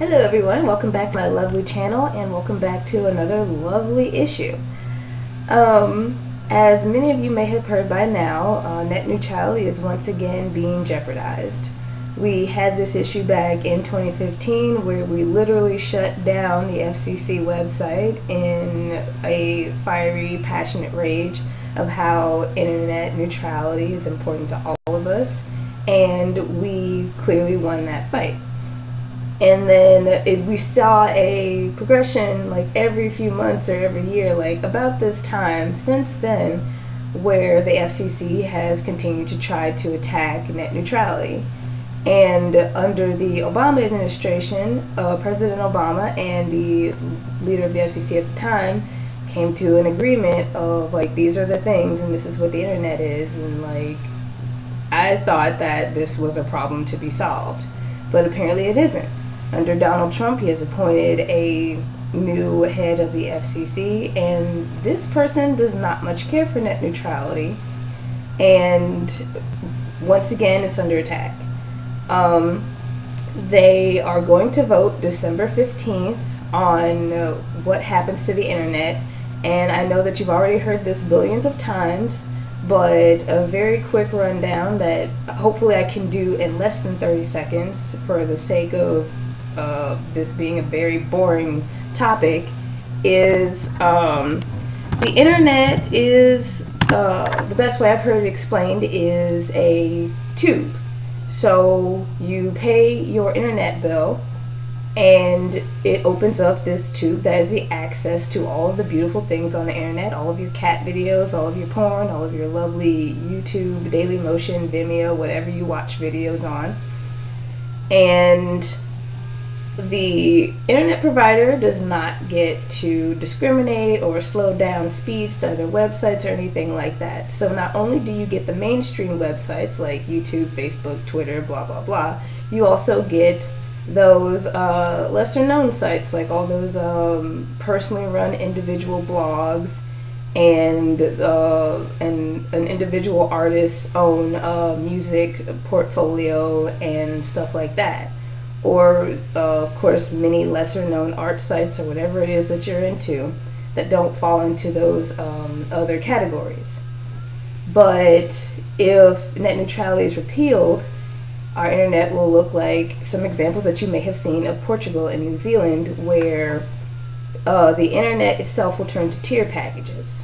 Hello everyone, welcome back to my lovely channel and welcome back to another lovely issue. As many of you may have heard by now, net neutrality is once again being jeopardized. We had this issue back in 2015 where we literally shut down the FCC website in a fiery, passionate rage of how internet neutrality is important to all of us, and we clearly won that fight. And then we saw a progression like every few months or every year, like about this time since then, where the FCC has continued to try to attack net neutrality. And under the Obama administration, President Obama and the leader of the FCC at the time came to an agreement of like, these are the things and this is what the internet is. And like, I thought that this was a problem to be solved, but apparently it isn't. Under Donald Trump, he has appointed a new head of the FCC, and this person does not much care for net neutrality, and once again, it's under attack. They are going to vote December 15th on what happens to the internet, and I know that you've already heard this billions of times, but a very quick rundown that hopefully I can do in less than 30 seconds for the sake of this being a very boring topic is the internet is the best way I've heard it explained is a tube. So you pay your internet bill and it opens up this tube that is the access to all of the beautiful things on the internet, all of your cat videos, all of your porn, all of your lovely YouTube, Dailymotion, Vimeo, whatever you watch videos on. And the internet provider does not get to discriminate or slow down speeds to other websites or anything like that. So not only do you get the mainstream websites like YouTube, Facebook, Twitter, blah, blah, blah, you also get those lesser known sites like all those personally run individual blogs and an individual artist's own music portfolio and stuff like that. Or, of course, many lesser-known art sites or whatever it is that you're into that don't fall into those other categories. But if net neutrality is repealed, our internet will look like some examples that you may have seen of Portugal and New Zealand, where the internet itself will turn to tier packages.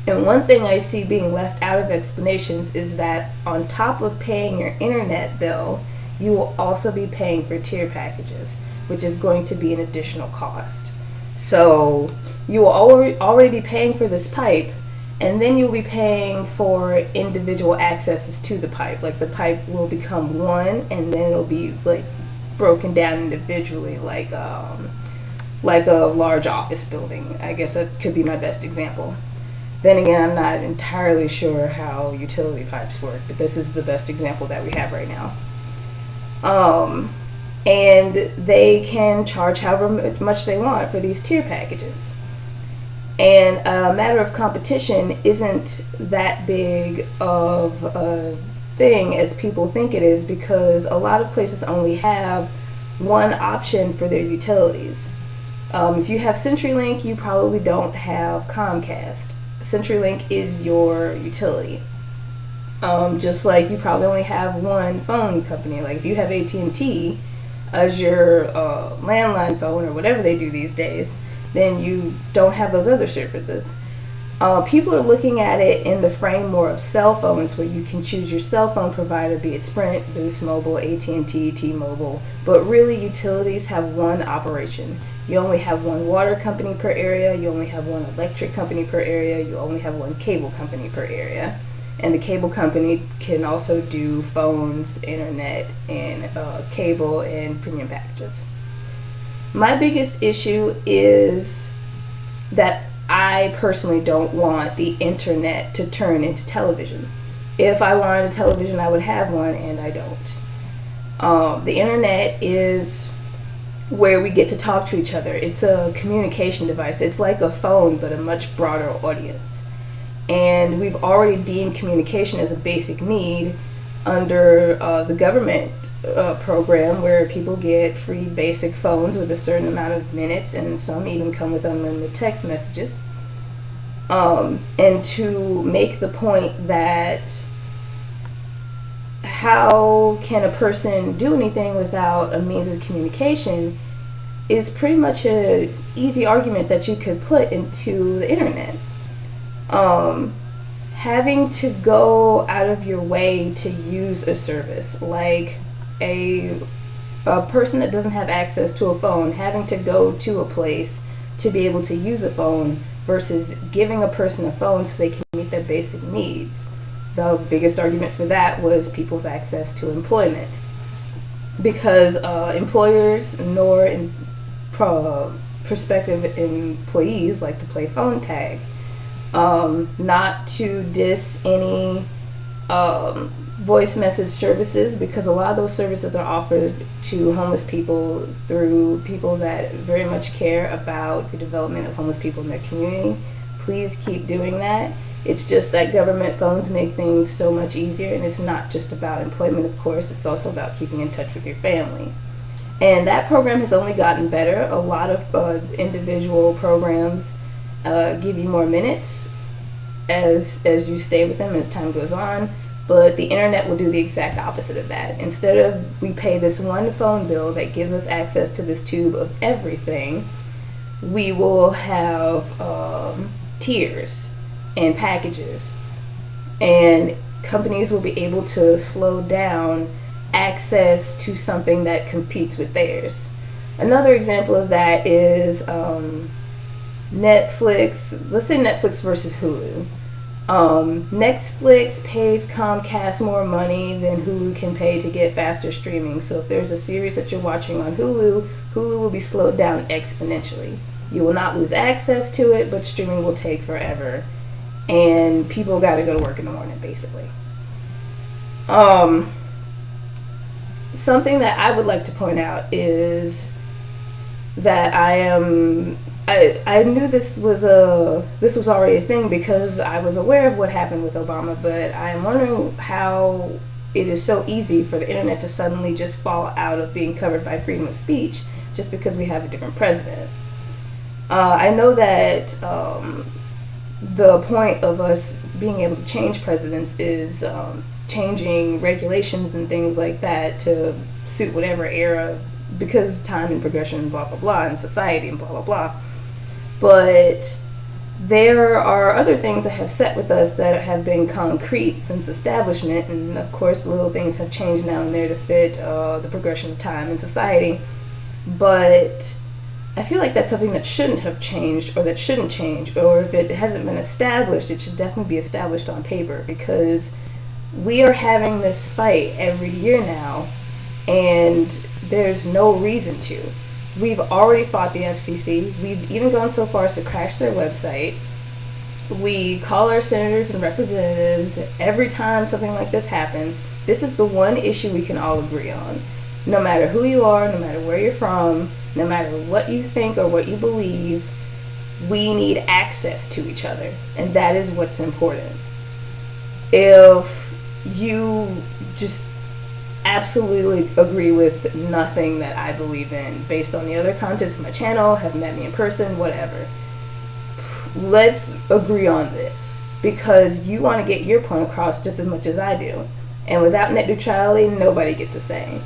And one thing I see being left out of explanations is that on top of paying your internet bill, you will also be paying for tier packages, which is going to be an additional cost. So you will already be paying for this pipe, and then you'll be paying for individual accesses to the pipe. Like the pipe will become one, and then it'll be like broken down individually, like a large office building. I guess that could be my best example. Then again, I'm not entirely sure how utility pipes work, but this is the best example that we have right now. And they can charge however much they want for these tier packages. And a matter of competition isn't that big of a thing as people think it is, because a lot of places only have one option for their utilities. If you have CenturyLink, you probably don't have Comcast. CenturyLink is your utility. Just like you probably only have one phone company. Like if you have AT&T as your landline phone or whatever they do these days, then you don't have those other services. People are looking at it in the frame more of cell phones, where you can choose your cell phone provider, be it Sprint, Boost Mobile, AT&T, T-Mobile, but really utilities have one operation. You only have one water company per area, you only have one electric company per area, you only have one cable company per area. And the cable company can also do phones, internet, and cable and premium packages. My biggest issue is that I personally don't want the internet to turn into television. If I wanted a television, I would have one, and I don't. The internet is where we get to talk to each other. It's a communication device. It's like a phone, but a much broader audience. And we've already deemed communication as a basic need under the government program where people get free basic phones with a certain amount of minutes, and some even come with unlimited text messages. And to make the point that how can a person do anything without a means of communication is pretty much an easy argument that you could put into the internet. Having to go out of your way to use a service, like a person that doesn't have access to a phone, having to go to a place to be able to use a phone versus giving a person a phone so they can meet their basic needs. The biggest argument for that was people's access to employment, because employers nor prospective employees like to play phone tag. Not to diss any voice message services, because a lot of those services are offered to homeless people through people that very much care about the development of homeless people in their community. Please keep doing that. It's just that government phones make things so much easier, and it's not just about employment, of course, it's also about keeping in touch with your family. And that program has only gotten better. A lot of individual programs give you more minutes as you stay with them as time goes on, but the internet will do the exact opposite of that. Instead of we pay this one phone bill that gives us access to this tube of everything, we will have tiers and packages, and companies will be able to slow down access to something that competes with theirs. Another example of that is Netflix. Let's say Netflix versus Hulu. Netflix pays Comcast more money than Hulu can pay to get faster streaming. So if there's a series that you're watching on Hulu, Hulu will be slowed down exponentially. You will not lose access to it, but streaming will take forever. And people got to go to work in the morning, basically. Something that I would like to point out is that I knew this was already a thing because I was aware of what happened with Obama, but I am wondering how it is so easy for the internet to suddenly just fall out of being covered by freedom of speech just because we have a different president. I know that the point of us being able to change presidents is changing regulations and things like that to suit whatever era, because time and progression and blah blah blah in society and blah blah blah. But there are other things that have set with us that have been concrete since establishment, and of course little things have changed now and there to fit the progression of time in society. But I feel like that's something that shouldn't have changed, or that shouldn't change, or if it hasn't been established, it should definitely be established on paper, because we are having this fight every year now, and there's no reason to. We've already fought the FCC. We've even gone so far as to crash their website. We call our senators and representatives every time something like this happens. This is the one issue we can all agree on. No matter who you are, no matter where you're from, no matter what you think or what you believe, we need access to each other, and that is what's important. If you just absolutely agree with nothing that I believe in based on the other contents of my channel, have met me in person, whatever, let's agree on this, because you want to get your point across just as much as I do, and without net neutrality, nobody gets a say.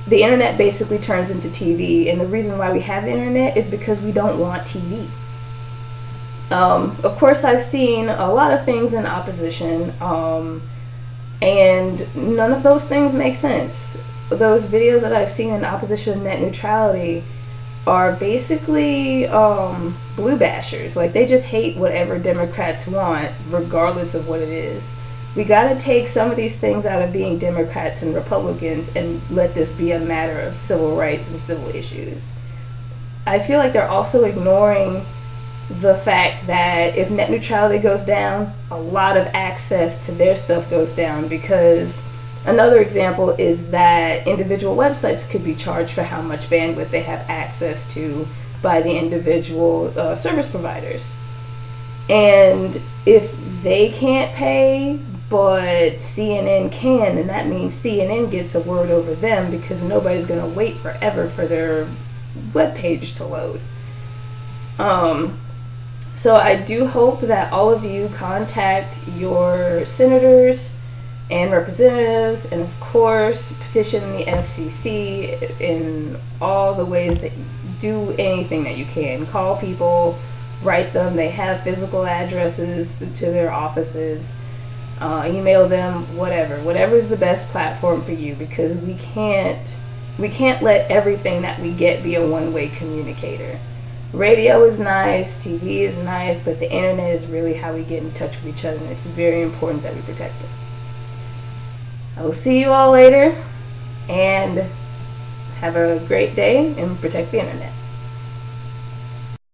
The internet basically turns into TV, and the reason why we have the internet is because we don't want TV. Of course, I've seen a lot of things in opposition, and none of those things make sense. Those videos that I've seen in opposition to net neutrality are basically blue bashers. Like, they just hate whatever Democrats want, regardless of what it is. We got to take some of these things out of being Democrats and Republicans and let this be a matter of civil rights and civil issues. I feel like they're also ignoring the fact that if net neutrality goes down, a lot of access to their stuff goes down, because another example is that individual websites could be charged for how much bandwidth they have access to by the individual service providers. And if they can't pay, but CNN can, and that means CNN gets a word over them because nobody's going to wait forever for their webpage to load. So I do hope that all of you contact your senators and representatives, and of course petition the FCC in all the ways that you do anything that you can. Call people, write them. They have physical addresses to their offices. Email them, whatever is the best platform for you, because we can't let everything that we get be a one-way communicator. Radio is nice, TV is nice, but the internet is really how we get in touch with each other, and it's very important that we protect it. I will see you all later, and have a great day and protect the internet.